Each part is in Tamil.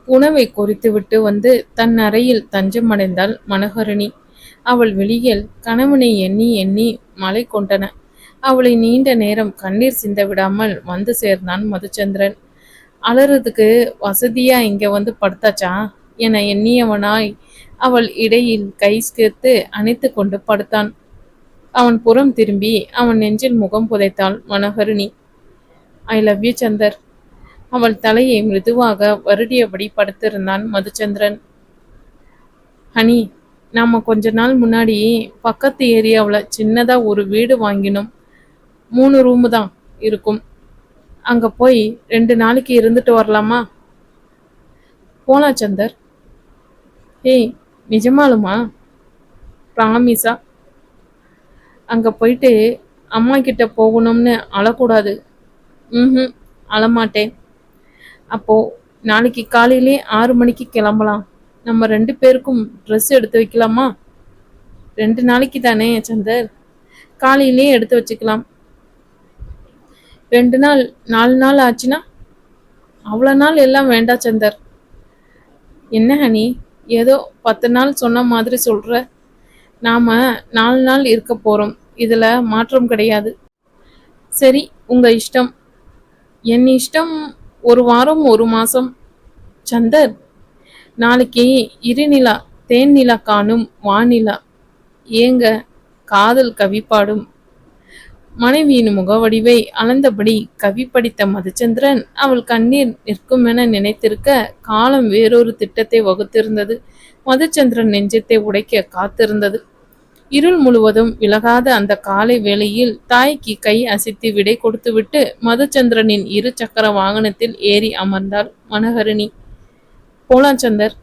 உணவை கொறித்துவிட்டு வந்து தன் அறையில் தஞ்சமடைந்தாள் மனோகரணி. அவள் விழிகள் கணவனை எண்ணி எண்ணி மலை கொண்டன. அவளை நீண்ட நேரம் கண்ணீர் சிந்த விடாமல் வந்து சேர்ந்தான் மதுச்சந்திரன். அலறதுக்கு வசதியா இங்க வந்து படுத்தாச்சா என எண்ணியவனாய் அவள் இடையில் கை சேர்த்து அணைத்து கொண்டு படுத்தான். அவன் புறம் திரும்பி அவன் நெஞ்சில் முகம் புதைத்தாள் Manoharini. I love you Chandar. அவள் தலையை மிருதுவாக வருடியபடி படுத்திருந்தான் மதுச்சந்திரன். ஹனி, நாம கொஞ்ச நாள் முன்னாடி பக்கத்து ஏரியாவில் சின்னதா ஒரு வீடு வாங்கினோம். 3 ரூமு தான் இருக்கும். அங்க போய் 2 நாளைக்கு இருந்துட்டு வரலாமா? போலாம் சந்தர். ஏய், நிஜமாலுமா? ப்ராமிஸா? அங்க போயிட்டு அம்மா கிட்ட போகணும்னு அழக்கூடாது. ம், அழமாட்டேன். அப்போ நாளைக்கு காலையிலே 6 மணிக்கு கிளம்பலாம். நம்ம 2 பேருக்கும் ட்ரெஸ் எடுத்து வைக்கலாமா? 2 நாளைக்கு தானே சந்தர், காலையிலே எடுத்து வச்சுக்கலாம். 2 நாள் 4 நாள் ஆச்சுன்னா? அவ்வளோ நாள் எல்லாம் வேண்டாம் சந்தர். என்ன ஹனி, ஏதோ 10 நாள் சொன்ன மாதிரி சொல்ற. நாம 4 நாள் இருக்க போறோம். இதுல மாற்றம் கிடையாது. சரி, உங்க இஷ்டம். என் இஷ்டம் 1 வாரம் 1 மாசம். சந்தர், நாளைக்கு இருநிலா தேன்நிலா காணும் வானிலா. ஏங்க காதல் கவி பாடும். மனைவியின் முகவடிவை அளந்தபடி கவி படித்த மதுச்சந்திரன் அவள் கண்ணீர் நிற்குமென நினைத்திருக்க காலம் வேறொரு திட்டத்தை வகுத்திருந்தது. மதுச்சந்திரன் நெஞ்சத்தை உடைக்க காத்திருந்தது. இருள் முழுவதும் விலகாத அந்த காலை வேளையில் தாய்க்கு கை அசைத்து விடை கொடுத்துவிட்டு மதுச்சந்திரனின் 2 சக்கர வாகனத்தில் ஏறி அமர்ந்தாள் மனோகரிணி. போலாம் சந்தர்.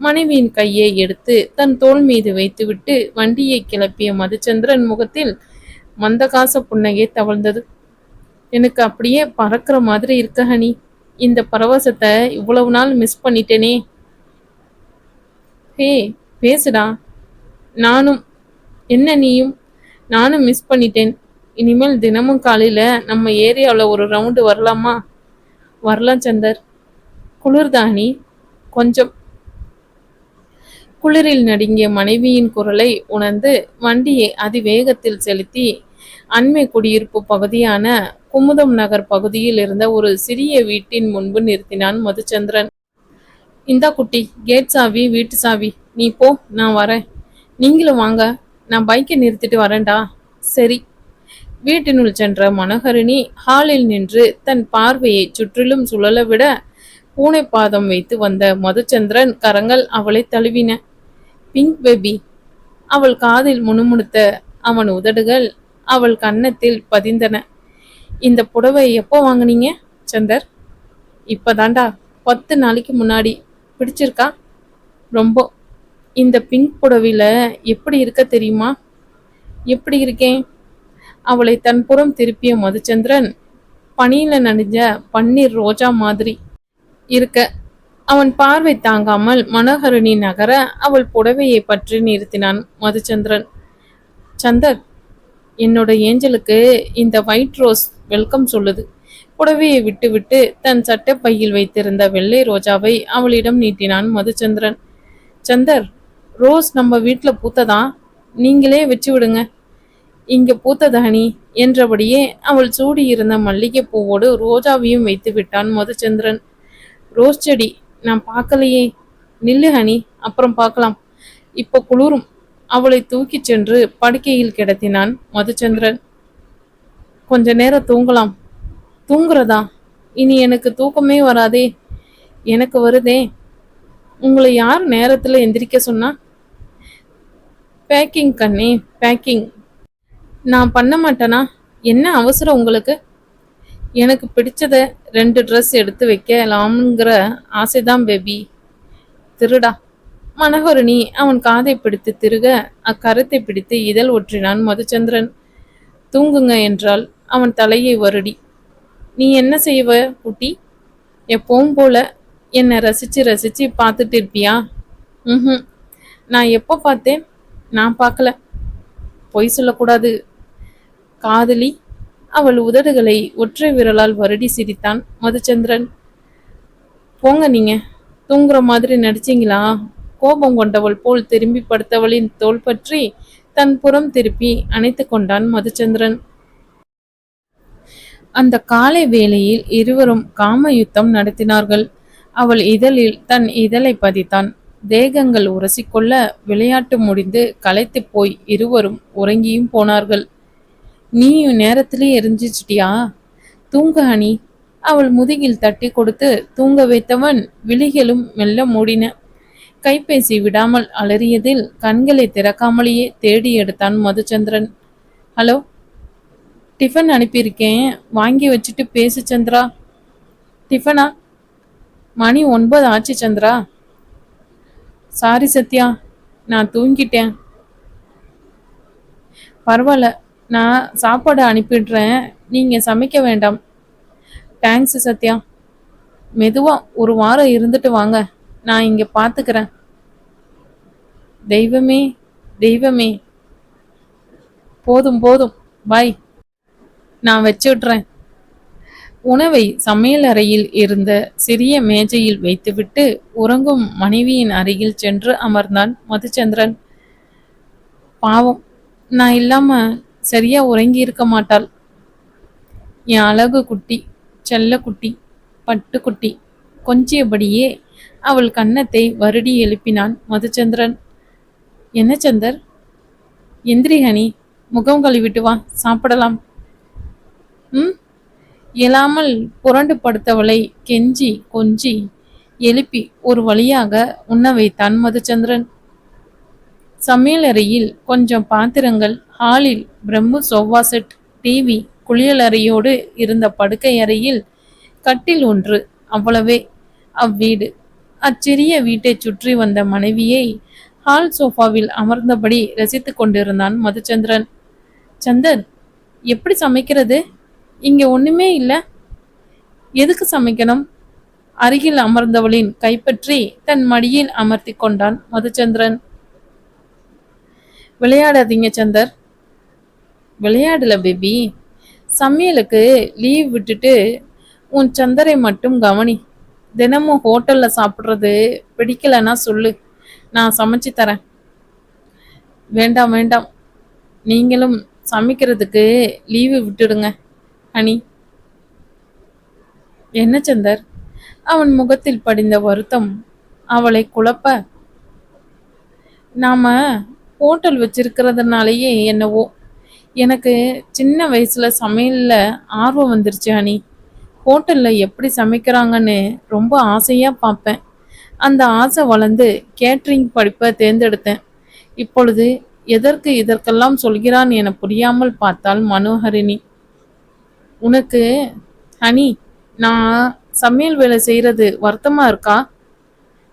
மனைவியின் கையை எடுத்து தன் தோள் மீது வைத்துவிட்டு வண்டியை கிளப்பிய மதுச்சந்திரன் முகத்தில் மந்தகாச புன்னகை தவழ்ந்தது. எனக்கு அப்படியே பறக்கிற மாதிரி இருக்க ஹனி. இந்த பரவசத்தை இவ்வளவு நாள் மிஸ் பண்ணிட்டேனே. ஹே, பேசுடா. நானும். என்ன நீயும்? நானும் மிஸ் பண்ணிட்டேன். இனிமேல் தினமும் காலையில நம்ம ஏரியாவில் ஒரு ரவுண்டு வரலாமா? வரலாம் சந்தர். குளிர்தானி? கொஞ்சம். குளிரில் நடுங்கிய மனைவியின் குரலை உணர்ந்து வண்டியை அதிவேகத்தில் செலுத்தி அண்மை குடியிருப்பு பகுதியான குமுதம் நகர் பகுதியில் இருந்த ஒரு சிறிய வீட்டின் முன்பு நிறுத்தினான் மதுச்சந்திரன். இந்தா குட்டி, கேட் சாவி, வீட்டு சாவி. நீ போ, நான் வரேன். நீங்களும் வாங்க, நான் பைக்கை நிறுத்திட்டு வரேன்டா. சரி. வீட்டினுள் சென்ற மனோகரிணி ஹாலில் நின்று தன் பார்வையை சுற்றிலும் சுழல விட பூனை பாதம் வைத்து வந்த மதுச்சந்திரன் கரங்கள் அவளை தழுவின. Pink baby. அவள் காதில் முணுமுணுத்த அவன் உதடுகள் அவள் கன்னத்தில் பதிந்தன. இந்த புடவை எப்போ வாங்குனீங்க சந்தர்? இப்பதாண்டா, 10 நாளைக்கு முன்னாடி. பிடிச்சிருக்கா? ரொம்ப. இந்த பிங்க் புடவையில எப்படி இருக்க தெரியுமா? எப்படி இருக்கேன்? அவளை தன் புறம் திருப்பிய மதுச்சந்திரன் பனியில நனைஞ்ச பன்னீர் ரோஜா மாதிரி இருக்க. அவன் பார்வை தாங்காமல் மனோகரிணி நகர அவள் புடவையை பற்றி நிறுத்தினான் மதுச்சந்திரன். சந்தர், என்னோட ஏஞ்சலுக்கு இந்த ஒயிட் ரோஸ் வெல்கம் சொல்லுது. புடவையை விட்டுவிட்டு தன் சட்டை பையில் வைத்திருந்த வெள்ளை ரோஜாவை அவளிடம் நீட்டினான் மதுச்சந்திரன். சந்தர், ரோஸ் நம்ம வீட்டில் பூத்ததா? நீங்களே வச்சு விடுங்க. இங்க பூத்தது ஹனி என்றபடியே அவள் சூடியிருந்த மல்லிகை பூவோடு ரோஜாவையும் வைத்து விட்டான் மதுச்சந்திரன். ரோஸ் செடி நான் பார்க்கலையே. நில்லு ஹனி, அப்புறம் பார்க்கலாம். இப்போ குளிரும். அவளை தூக்கிச் சென்று படுக்கையில் கிடத்தினான் மதுச்சந்திரன். கொஞ்ச நேரம் தூங்கலாம். தூங்குறதா? இனி எனக்கு தூக்கமே வராதே. எனக்கு வருதே. உங்களை யார் நேரத்தில் எந்திரிக்க சொன்னா? பேக்கிங் கண்ணே, பேக்கிங். நான் பண்ண மாட்டேனா? என்ன அவசரம் உங்களுக்கு? எனக்கு பிடிச்சத 2 ட்ரெஸ் எடுத்து வைக்கலாம்ங்கிற ஆசைதான் பேபி. திருடா. மனோகரிணி அவன் காதை பிடித்து திருக அக்கரத்தை பிடித்து இதழ் ஒற்றினான் மதுச்சந்திரன். தூங்குங்க என்றால் அவன் தலையை வருடி. நீ என்ன செய்வ குட்டி? எப்பவும் போல என்னை ரசிச்சு ரசிச்சு பார்த்துட்டு இருப்பியா? ம், நான் எப்போ பார்த்தேன்? நான் பார்க்கல. பொய் சொல்லக்கூடாது காதலி. அவள் உதடுகளை ஒற்றை விரலால் வருடி சிரித்தான் மதுச்சந்திரன். போங்க நீங்க. தூங்குற மாதிரி நடிச்சீங்களா? கோபம் கொண்டவள் போல் திரும்பி படுத்தவளின் தோள் பற்றி தன் புறம் திருப்பி அணைத்து கொண்டான் மதுச்சந்திரன். அந்த காலை வேளையில் இருவரும் காம யுத்தம் நடத்தினார்கள். அவள் இதழில் தன் இதழை பதித்தான். தேகங்கள் உரசிக்கொள்ள விளையாட்டு முடிந்து களைத்து போய் இருவரும் உறங்கியும் போனார்கள். நீயும் நேரத்திலே எரிஞ்சிச்சிட்டியா? தூங்க அணி. அவள் முதுகில் தட்டி கொடுத்து தூங்க வைத்தவன் விழிகளும் மெல்ல மூடின. கைபேசி விடாமல் அலறியதில் கண்களை திறக்காமலேயே தேடி எடுத்தான் மதுச்சந்திரன். ஹலோ, டிஃபன் அனுப்பியிருக்கேன், வாங்கி வச்சுட்டு பேசு சந்திரா. டிஃபனா? மணி 9 ஆச்சு சந்திரா. சாரி சத்யா, நான் தூங்கிட்டேன். பரவாயில்ல, நான் சாப்பாடு அனுப்பிடுறேன், நீங்க சமைக்க வேண்டாம். தேங்க்ஸ் சத்யா. மெதுவா ஒரு வாரம் இருந்துட்டு வாங்க, நான் இங்க பாத்துக்கிறேன். தெய்வமே தெய்வமே. போதும் போதும், பாய், நான் வச்சுடுறேன். உணவை சமையல் அறையில் இருந்த சிறிய மேஜையில் வைத்துவிட்டு உறங்கும் மனைவியின் அருகில் சென்று அமர்ந்தான் மதுச்சந்திரன். பாவம், நான் இல்லாம சரியா உறங்கி இருக்க மாட்டாள். என் அழகு குட்டி, செல்ல குட்டி, பட்டுக்குட்டி. கொஞ்சியபடியே அவள் கன்னத்தை வருடி எழுப்பினான் மதுச்சந்திரன். என்ன சந்தர்? எந்திரி ஹனி, முகம் கழுவிட்டு வா, சாப்பிடலாம். ம். இயலாமல் புரண்டு படுத்தவளை கெஞ்சி கொஞ்சி எழுப்பி ஒரு வழியாக உண்ண வைத்தான் மதுச்சந்திரன். சமையலறையில் கொஞ்சம் பாத்திரங்கள், ஹாலில் பிரம்மு சோஃபா செட், டிவி, குளியலறையோடு இருந்த படுக்கை அறையில் கட்டில் ஒன்று, அவ்வளவே அவ்வீடு. அச்சிறிய வீட்டை சுற்றி வந்த மனைவியை ஹால் சோஃபாவில் அமர்ந்தபடி ரசித்து கொண்டிருந்தான் மதுச்சந்திரன். சந்தர், எப்படி சமைக்கிறது? இங்க ஒண்ணுமே இல்ல, எதுக்கு சமைக்கணும்? அருகில் அமர்ந்தவளின் கைப்பற்றி தன் மடியில் அமர்த்தி கொண்டான் மதுச்சந்திரன். விளையாடாதீங்க சந்தர். விளையாடல பேபி, சமையலுக்கு லீவ் விட்டுட்டு உன் சந்தரை மட்டும் கவனி. தினமும் ஹோட்டல்ல சாப்பிட்றது பிடிக்கலன்னா சொல்லு, நான் சமைச்சு தரேன். வேண்டாம் வேண்டாம், நீங்களும் சமைக்கிறதுக்கு லீவு விட்டுடுங்க ஹனி. என்ன சந்தர்? அவன் முகத்தில் படிந்த வருத்தம் அவளை குழப்ப. நாம ஹோட்டல் வச்சிருக்கிறதுனாலயே என்னவோ எனக்கு சின்ன வயசுல சமையல்ல ஆர்வம் வந்துருச்சு ஹனி. ஹோட்டல்ல எப்படி சமைக்கிறாங்கன்னு ரொம்ப ஆசையா பார்ப்பேன். அந்த ஆசை வளர்ந்து கேட்ரிங் படிப்பை தேர்ந்தெடுத்தேன். இப்பொழுது எதற்கு இதற்கெல்லாம் சொல்கிறான் என புரியாமல் பார்த்தாள் மனோஹரிணி. உனக்கு ஹனி, நான் சமையல் வேலை செய்யறது வருத்தமா இருக்கா?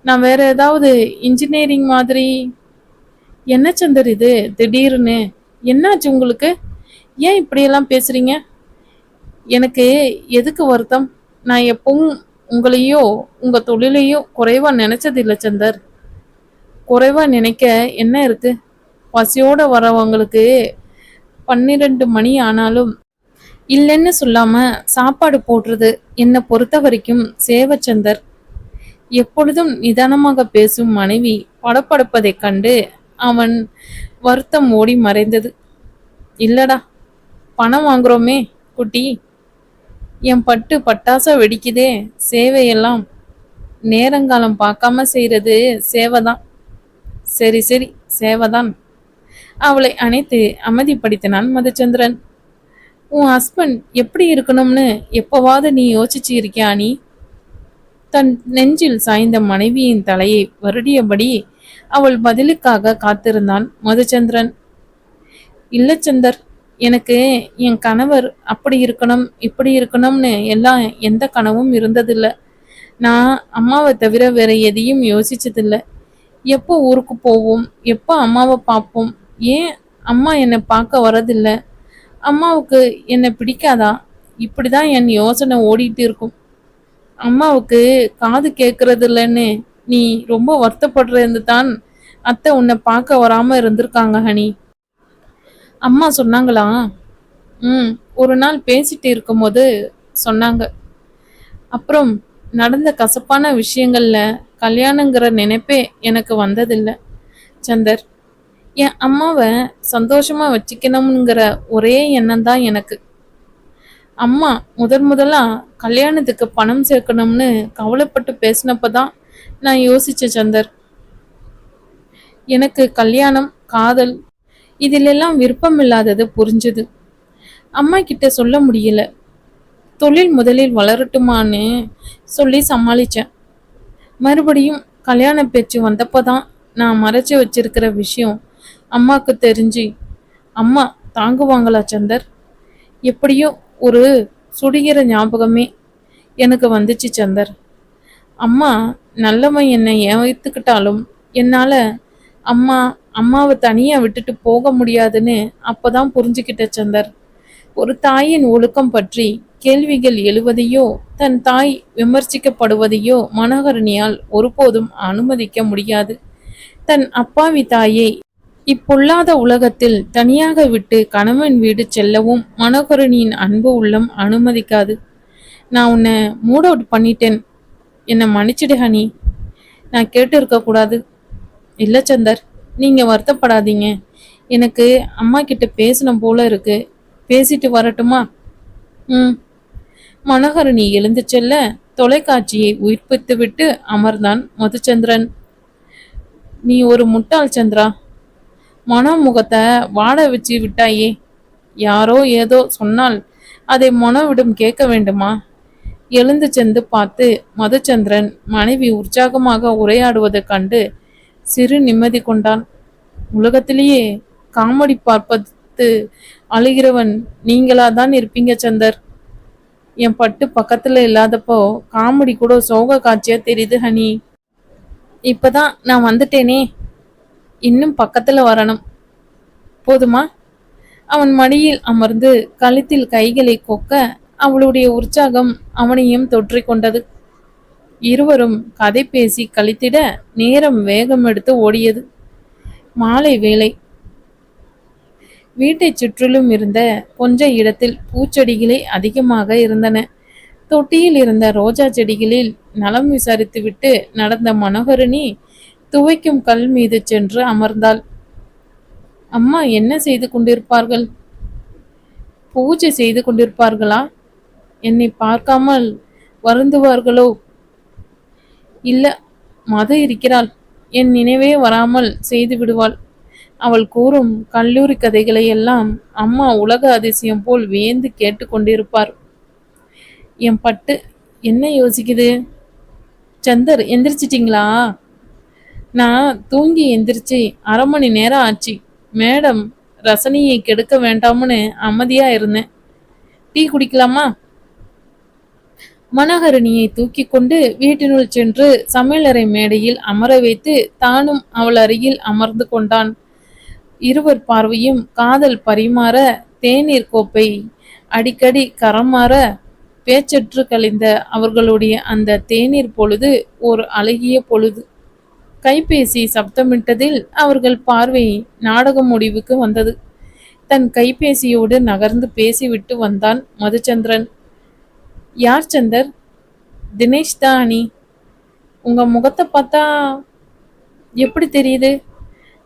நான் வேற ஏதாவது இன்ஜினியரிங் மாதிரி. என்ன சந்தர் இது திடீர்னு? என்னாச்சு உங்களுக்கு? ஏன் இப்படியெல்லாம் பேசுறீங்க? எனக்கு எதுக்கு வருத்தம்? நான் எப்பவும் உங்களையோ உங்க தொழிலையோ குறைவா நினைச்சதில்லை சந்தர். குறைவா நினைக்க என்ன இருக்கு? பசியோட வரவங்களுக்கு 12 மணி ஆனாலும் இல்லைன்னு சொல்லாம சாப்பாடு போடுறது என்னை பொறுத்த வரைக்கும் சேவச்சந்தர். எப்பொழுதும் நிதானமாக பேசும் மனைவி படப்படுப்பதைக் கண்டு அவன் வருத்தம் ஓடி மறைந்தது. இல்லடா, பணம் வாங்குறோமே குட்டி, என் பட்டு பட்டாசா வெடிக்குதே. சேவையெல்லாம் நேரங்காலம் பார்க்காம செய்யறது சேவைதான். சரி சரி, சேவைதான். அவளை அணைத்து அமைதிப்படுத்தினான் மதுச்சந்திரன். உன் ஹஸ்பண்ட் எப்படி இருக்கணும்னு எப்பவாவது நீ யோசிச்சு இருக்கியா நீ? தன் நெஞ்சில் சாய்ந்த மனைவியின் தலையை வருடியபடி அவள் பதிலுக்காக காத்திருந்தான் மதுச்சந்திரன். இல்ல சந்தர், எனக்கு என் கணவர் அப்படி இருக்கணும் இப்படி இருக்கணும்னு எல்லாம் எந்த கனவும் இருந்ததில்லை. நான் அம்மாவை தவிர வேற எதையும் யோசிச்சதில்லை. எப்போ ஊருக்கு போவோம், எப்போ அம்மாவை பார்ப்போம், ஏன் அம்மா என்னை பார்க்க வரதில்லை, அம்மாவுக்கு என்னை பிடிக்காதா, இப்படிதான் என் யோசனை ஓடிட்டு இருக்கும். அம்மாவுக்கு காது கேட்கறது இல்லைன்னு நீ ரொம்ப வருத்தப்படுறது தான் அத்தை உன்னை பார்க்க வராம இருந்திருக்காங்க ஹனி. அம்மா சொன்னாங்களா? ஒரு நாள் பேசிட்டு இருக்கும்போது சொன்னாங்க. அப்புறம் நடந்த கசப்பான விஷயங்கள்ல கல்யாணங்கிற நினைப்பே எனக்கு வந்ததில்லை சந்தர். என் அம்மாவை சந்தோஷமா வச்சுக்கணுங்கிற ஒரே எண்ணம் தான் எனக்கு. அம்மா முதலா கல்யாணத்துக்கு பணம் சேர்க்கணும்னு கவலைப்பட்டு பேசினப்பதான் நான் யோசிச்சேன் சந்தர். எனக்கு கல்யாணம், காதல் இதிலெல்லாம் விருப்பம் இல்லாதது புரிஞ்சுது. அம்மா கிட்ட சொல்ல முடியல. தொழில் முதலில் வளரட்டுமான்னு சொல்லி சமாளிச்சேன். மறுபடியும் கல்யாண பேச்சு வந்தப்பதான் நான் மறைச்சு வச்சிருக்கிற விஷயம் அம்மாக்கு தெரிஞ்சு அம்மா தாங்குவாங்களா சந்தர்? எப்படியோ ஒரு சுடுகிற ஞாபகமே எனக்கு வந்துச்சு சந்தர். அம்மா நல்லவன் என்னை ஏத்துக்கிட்டாலும் என்னால அம்மாவை தனியா விட்டுட்டு போக முடியாதுன்னு அப்பதான் புரிஞ்சுக்கிட்ட சந்தர். ஒரு தாயின் ஒழுக்கம் பற்றி கேள்விகள் எழுவதையோ தன் தாய் விமர்சிக்கப்படுவதையோ மனோகரணியால் ஒருபோதும் அனுமதிக்க முடியாது. தன் அப்பாவி தாயை இப்பொல்லாத உலகத்தில் தனியாக விட்டு கணவன் வீடு செல்லவும் மனோகரணியின் அன்பு உள்ளம் அனுமதிக்காது. நான் உன்னை மூட் அவுட் பண்ணிட்டேன், என்னை மன்னிச்சிடு ஹனி. நான் கேட்டு இருக்க கூடாது. இல்லை சந்தர், நீங்க வருத்தப்படாதீங்க. எனக்கு அம்மா கிட்ட பேசணும் போல இருக்கு. பேசிட்டு வரட்டுமா? மனோகரணி எழுந்து செல்ல தொலைக்காட்சியை உயிர்ப்பித்து விட்டு அமர்ந்தான் மதுச்சந்திரன். நீ ஒரு முட்டாள் சந்திரா. மனோமுகத்தை வாட வச்சு விட்டாயே. யாரோ ஏதோ சொன்னால் அதை மனோவிடம் கேட்க வேண்டுமா? எழுந்து சென்று பார்த்து மதுச்சந்திரன் மனைவி உற்சாகமாக உரையாடுவதைக் கண்டு சிறு நிம்மதி கொண்டான். உலகத்திலேயே காமெடி பார்ப்பது அழுகிறவன் நீங்களாதான் இருப்பீங்க சந்தர். என் பட்டு பக்கத்துல இல்லாதப்போ காமெடி கூட சோக காட்சியா தெரியுது ஹனி. இப்பதான் நான் வந்துட்டேனே, இன்னும் பக்கத்துல வரணும். போதுமா? அவன் மடியில் அமர்ந்து கழுத்தில் கைகளை கொக்க அவளுடைய உற்சாகம் அவனையும் தொற்றிக் கொண்டது. இருவரும் கதை பேசி கழித்திட நேரம் வேகம் எடுத்து ஓடியது. மாலை வேளை. வீட்டை சுற்றிலும் இருந்த கொஞ்ச இடத்தில் பூச்செடிகளே அதிகமாக இருந்தன. தொட்டியில் இருந்த ரோஜா செடிகளில் நலம் விசாரித்துவிட்டு நடந்த மனோகரணி துவைக்கும் கல் மீது சென்று அமர்ந்தாள். அம்மா என்ன செய்து கொண்டிருப்பார்கள்? பூஜை செய்து கொண்டிருப்பார்களா? என்னை பார்க்காமல் வருந்துவார்களோ? இல்ல, மது இருக்கிறாள். என் நினைவே வராமல் செய்து விடுவாள். அவள் கூறும் கல்லூரி கதைகளை எல்லாம் அம்மா உலக அதிசயம் போல் வியந்து கேட்டு கொண்டிருப்பார். என் பட்டு என்ன யோசிக்குது? சந்தர், எந்திரிச்சிட்டிங்களா? நான் தூங்கி எந்திரிச்சு 1/2 மணி நேரம் ஆச்சு. மேடம் ரசனியை கெடுக்க வேண்டாம்னு அமைதியா இருந்தேன். டீ குடிக்கலாமா? மனோகரணியை தூக்கி கொண்டு வீட்டினுள் சென்று சமையலறை மேடையில் அமர வைத்து தானும் அவள் அருகில் அமர்ந்து கொண்டான். இருவர் பார்வையும் காதல் பரிமாற தேநீர் கோப்பை அடிக்கடி கரமாற பேச்சற்று கழிந்த அவர்களுடைய அந்த தேநீர் பொழுது ஒரு அழகிய பொழுது. கைபேசி சப்தமிட்டதில் அவர்கள் பார்வை நாடக முடிவுக்கு வந்தது. தன் கைபேசியோடு நகர்ந்து பேசிவிட்டு வந்தான் மதுச்சந்திரன். யார் சந்தர்? தினேஷ் தான் அணி. உங்க முகத்தை பார்த்தா எப்படி தெரியுது?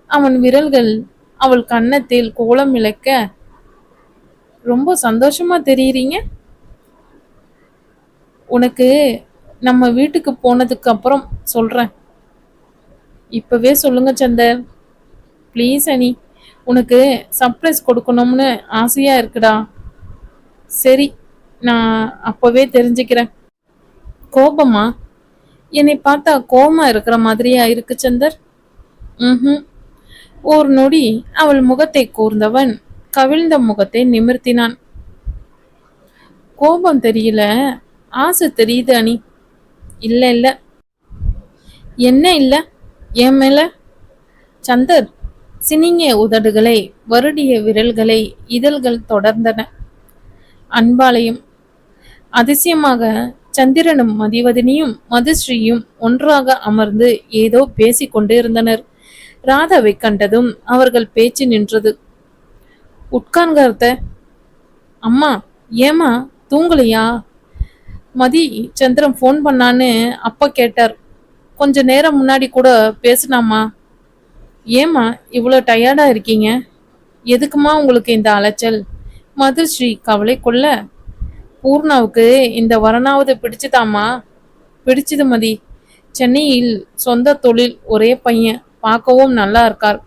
அவன் விரல்கள் அவள் கன்னத்தில் கோலம் இழைக்க, ரொம்ப சந்தோஷமா தெரியுறீங்க. உனக்கு நம்ம வீட்டுக்கு போனதுக்கு அப்புறம் சொல்றேன். இப்பவே சொல்லுங்க சந்தர், ப்ளீஸ் அனி. உனக்கு சர்ப்ரைஸ் கொடுக்கணும்னு ஆசையா இருக்குடா. சரி, நான் அப்பவே தெரிஞ்சுக்கிறேன். கோபமா? என்னை பார்த்தா கோபமா இருக்கிற மாதிரியா இருக்கு சந்தர்? ஒரு நொடி அவள் முகத்தை கூர்ந்தவன் கவிழ்ந்த முகத்தை நிமிர்த்தினான். கோபம் தெரியல, ஆசை தெரியுது அனி. இல்ல இல்ல. என்ன இல்ல? என் மேல? சந்தர் சினிங்கிய உதடுகளை வருடிய விரல்களை இதழ்கள் தொடர்ந்தன. அன்பாலயம். அதிசயமாக சந்திரனும் மதிவதனியும் மதுஸ்ரீயும் ஒன்றாக அமர்ந்து ஏதோ பேசிக் கொண்டிருந்தனர். ராதாவை கண்டதும் அவர்கள் பேச்சு நின்றது. உட்கார்ந்த. அம்மா, ஏமா தூங்கலையா? மதி சந்திரன் ஃபோன் பண்ணான்னு அப்பா கேட்டார். கொஞ்ச நேரம் முன்னாடி கூட பேசினாமா. ஏம்மா இவ்வளோ டயர்டா இருக்கீங்க? எதுக்குமா உங்களுக்கு இந்த அலைச்சல்? மதுஸ்ரீ கவலை கொள்ள, பூர்ணாவுக்கு இந்த வரனாவது பிடிச்சுதாம்மா? பிடிச்சது மதி. சென்னையில் சொந்த தொழில், ஒரே பையன், பார்க்கவும் நல்லா இருக்கார்.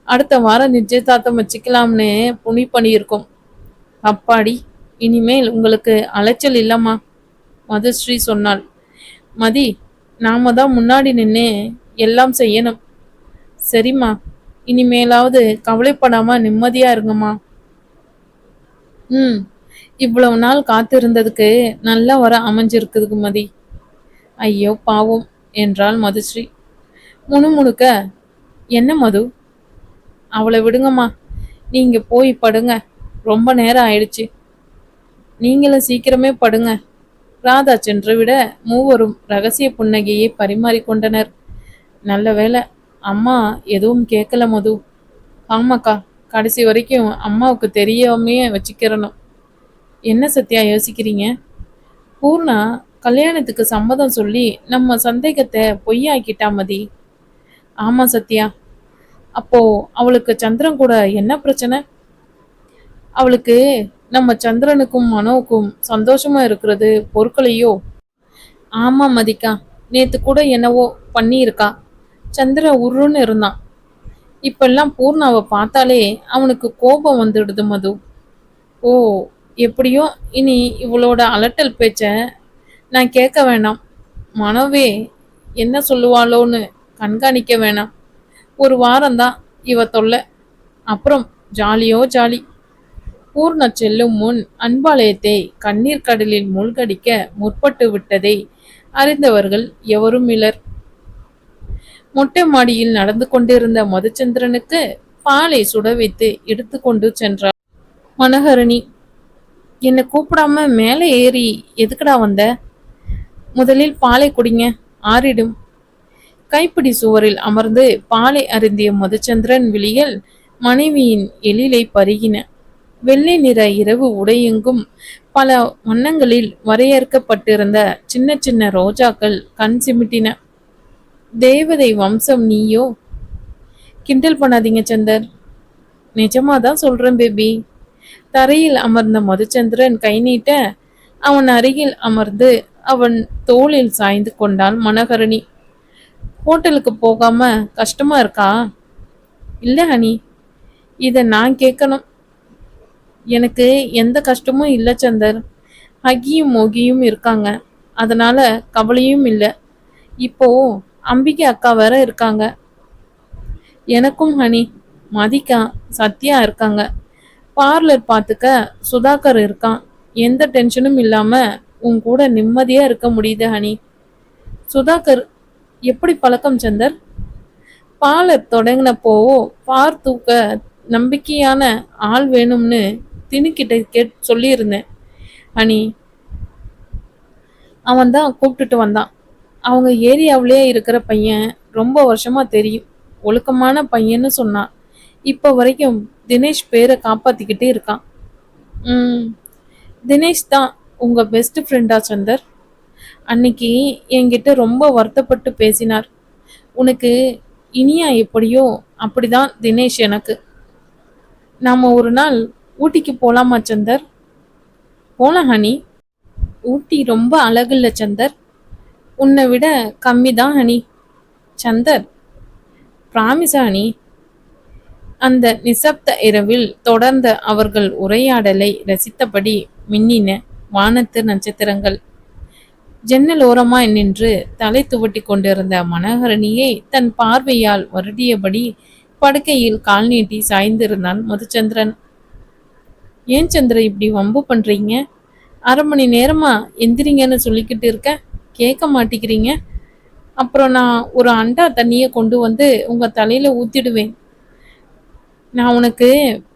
அடுத்த வாரம் நிச்சயதார்த்தம் வச்சுக்கலாம்னு புனி பண்ணியிருக்கோம். அப்பாடி, இனிமேல் உங்களுக்கு அலைச்சல் இல்லம்மா, மதுஸ்ரீ சொன்னாள். மதி, நாம தான் முன்னாடி நின்று எல்லாம் செய்யணும். சரிம்மா, இனிமேலாவது கவலைப்படாம நிம்மதியா இருங்கம்மா. ம், இவ்வளவு நாள் காத்திருந்ததுக்கு நல்லா வர அமைஞ்சிருக்குது மதி. ஐயோ பாவம் என்றாள் மதுஸ்ரீ முணுமுணுக்க. என்ன மது? அவளை விடுங்கம்மா, நீங்க போய் படுங்க, ரொம்ப நேரம் ஆயிடுச்சு. நீங்களும் சீக்கிரமே படுங்க. ராதா சென்று விட மூவரும் ரகசிய புன்னகையை பரிமாறிக்கொண்டனர். நல்ல வேளை அம்மா எதுவும் கேட்கல மது. ஆமாக்கா, கடைசி வரைக்கும் அம்மாவுக்கு தெரியாமே வச்சுக்கிறணும். என்ன சத்யா யோசிக்கிறீங்க? பூர்ணா கல்யாணத்துக்கு சம்மதம் சொல்லி நம்ம சந்தேகத்தை பொய்யாக்கிட்டா மதி. ஆமா சத்யா. அப்போ அவளுக்கு சந்திரன் கூட என்ன பிரச்சனை? அவளுக்கு நம்ம சந்திரனுக்கும் மனோவுக்கும் சந்தோஷமா இருக்கிறது பொருட்களையோ? ஆமா மதிக்கா, நேத்து கூட என்னவோ பண்ணியிருக்கா. சந்திரன் உருன்னு இருந்தான். இப்பெல்லாம் பூர்ணாவை பார்த்தாலே அவனுக்கு கோபம் வந்துடுது மது. ஓ, எப்படியோ இனி இவளோட அலட்டல் பேச்ச நான் கேட்க வேணாம். மனோவே என்ன சொல்லுவாளோன்னு கண்காணிக்க வேணாம். ஒரு வாரம்தான் இவ தொல்லை, அப்புறம் ஜாலியோ ஜாலி. பூர்ண செல்லும் முன் அன்பாலயத்தை கண்ணீர் கடலில் மூழ்கடிக்க முற்பட்டு விட்டதை அறிந்தவர்கள் எவரும் இலர். மொட்டை மாடியில் நடந்து கொண்டிருந்த மதுச்சந்திரனுக்கு பாலை சுட வைத்து எடுத்து கொண்டு சென்றார் மனோகரணி. என்னை கூப்பிடாம மேலே ஏறி எதுக்குடா வந்த? முதலில் பாலை குடிங்க, ஆறிடும். கைப்பிடி சுவரில் அமர்ந்து பாலை அருந்திய மதுச்சந்திரன் விழிகள் மனைவியின் எழிலை பருகின. வெள்ளை நிற இரவு உடையெங்கும் பல வண்ணங்களில் வரையறுக்கப்பட்டிருந்த சின்ன சின்ன ரோஜாக்கள் கண் சிமிட்டின. தேவதை வம்சம் நீயோ? கிண்டல் பண்ணாதீங்க சந்தர், நிஜமாதான் சொல்றேன் பேபி. தரையில் அமர்ந்த மதுச்சந்திரன் கை நீட்ட அவன் அருகில் அமர்ந்து அவன் தோளில் சாய்ந்து கொண்டாள் மனோகரணி. ஹோட்டலுக்கு போகாம கஷ்டமா இருக்கா? இல்ல ஹனி, இத நான் கேட்கணும். எனக்கு எந்த கஷ்டமும் இல்லை சந்தர். ஹகியும் மோகியும் இருக்காங்க, அதனால கவலையும் இல்லை. இப்போ அம்பிகை அக்கா வேற இருக்காங்க. எனக்கும் ஹனி, மதிக்கா, சத்யா இருக்காங்க. பார்லர் பார்த்துக்க சுதாகர் இருக்கான். எந்த டென்ஷனும் இல்லாம உன் கூட நிம்மதியா இருக்க முடியுது ஹனி. சுதாகர் எப்படி பழக்கம் சந்தர்? பார்லர் தொடங்கினப்போ பார் தூக்க நம்பிக்கையான ஆள் வேணும்னு திணிக்கிட்ட சொல்லியிருந்தேன் ஹனி. அவன் தான் கூப்பிட்டுட்டு வந்தான். அவங்க ஏரியாவிலே இருக்கிற பையன், ரொம்ப வருஷமா தெரியும், ஒழுக்கமான பையன்னு சொன்னான். இப்போ வரைக்கும் தினேஷ் பேரை காப்பாத்திக்கிட்டே இருக்கான். தினேஷ் தான் உங்க பெஸ்ட் ஃப்ரெண்டா சந்தர்? அன்னைக்கு என்கிட்ட ரொம்ப வருத்தப்பட்டு பேசினார். உனக்கு இனியா எப்படியோ அப்படிதான் தினேஷ் எனக்கு. நாம ஒரு நாள் ஊட்டிக்கு போலாமா சந்தர்? போலாம் ஹனி. ஊட்டி ரொம்ப அழகில்ல சந்தர்? உன்னை விட கம்மி தான் ஹனி. Chandar, promise honey. அந்த நிசப்த இரவில் தொடர்ந்த அவர்கள் உரையாடலை ரசித்தபடி மின்னின வானத்து நட்சத்திரங்கள். ஜன்னல் ஓரமாய் நின்று தலை துவட்டி கொண்டிருந்த மனோகரணியை தன் பார்வையால் வருடியபடி படுக்கையில் கால் நீட்டி சாய்ந்திருந்தான் மதுச்சந்திரன். ஏன் சந்திர இப்படி வம்பு பண்றீங்க? 1/2 மணி நேரமா எந்திரிங்கன்னு சொல்லிக்கிட்டு இருக்க, கேட்க மாட்டேங்கிறீங்க. அப்புறம் நான் ஒரு அண்டா தண்ணியை கொண்டு வந்து உங்க தலையில ஊத்திடுவேன். நான் உனக்கு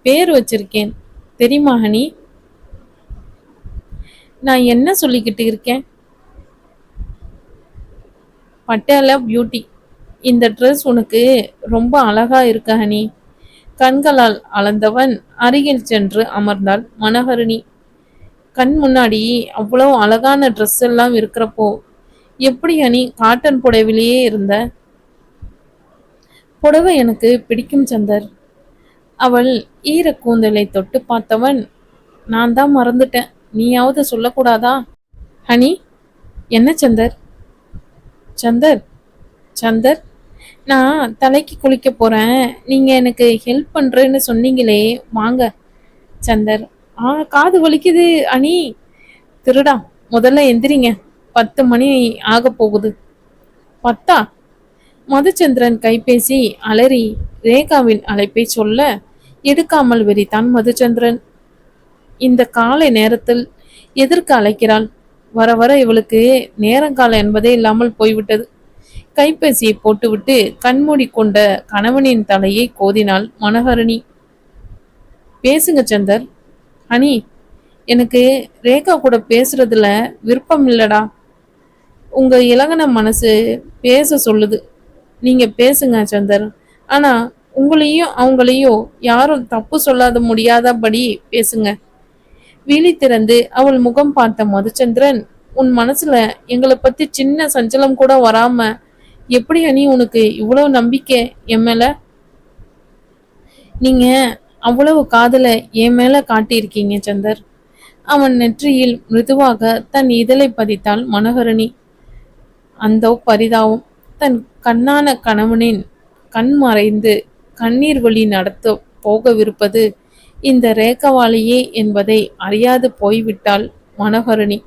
பேர் வச்சிருக்கேன் தெரியுமா ஹனி? நான் என்ன சொல்லிக்கிட்டு இருக்கேன்? Patella beauty. இந்த ட்ரெஸ் உனக்கு ரொம்ப அழகா இருக்கு ஹனி. கண்களால் அளந்தவன் அருகில் சென்று அமர்ந்தாள் மனோகரணி. கண் முன்னாடி அவ்வளோ அழகான ட்ரெஸ் எல்லாம் இருக்கிறப்போ எப்படி அனி காட்டன் புடவிலேயே இருந்த? புடவை எனக்கு பிடிக்கும் சந்தர். அவள் ஈர கூந்தலை தொட்டு பார்த்தவன், நான் தான் மறந்துட்டேன், நீயாவது சொல்லக்கூடாதா? ஹனி, என்ன சந்தர்? சந்தர், சந்தர், நான் தலைக்கு குளிக்க போறேன், நீங்க எனக்கு ஹெல்ப் பண்றேன்னு சொன்னீங்களே, வாங்க. சந்தர், காது வலிக்குது அனி. திருடா, முதல்ல எந்திரிங்க, 10 மணி ஆக போகுது. 10ஆ? மதுச்சந்திரன் கைபேசி அலறி ரேகாவின் அழைப்பை சொல்ல எடுக்காமல் வெறித்தான் மதுச்சந்திரன். இந்த காலை நேரத்தில் எதற்கு அழைக்கிறாள்? வர வர இவளுக்கு நேரங்காலம் என்பதே இல்லாமல் போய்விட்டது. கைபேசியை போட்டுவிட்டு கண்மூடி கொண்ட கணவனின் தலையை கோதினாள் மனோகரணி. பேசுங்க சந்தர். ஹனி, எனக்கு ரேகா கூட பேசுறதுல விருப்பம் இல்லடா. உங்க இலகன மனசு பேச சொல்லுது, நீங்க பேசுங்க சந்தர். ஆனா உங்களையும் அவங்களையும் யாரும் தப்பு சொல்லாத முடியாதபடி பேசுங்க. விழி திறந்து அவள் முகம் பார்த்த மதுச்சந்திரன், உன் மனசுல எங்களை பத்தி சின்ன சஞ்சலம் கூட வராம எப்படி அனி உனக்கு இவ்வளவு நம்பிக்கை என் மேல? நீங்க அவ்வளவு காதல என் மேல காட்டியிருக்கீங்க சந்தர். அவன் நெற்றியில் மிருதுவாக தன் இதழை பதித்தாள் மனோகரணி. அந்த பரிதாபம், தன் கண்ணான கணவனின் கண் மறைந்து கண்ணீர் வழி நடத்த போகவிருப்பது இந்த ரேகவாளியே என்பதை அறியாது போய்விட்டாள் மனோகரணி.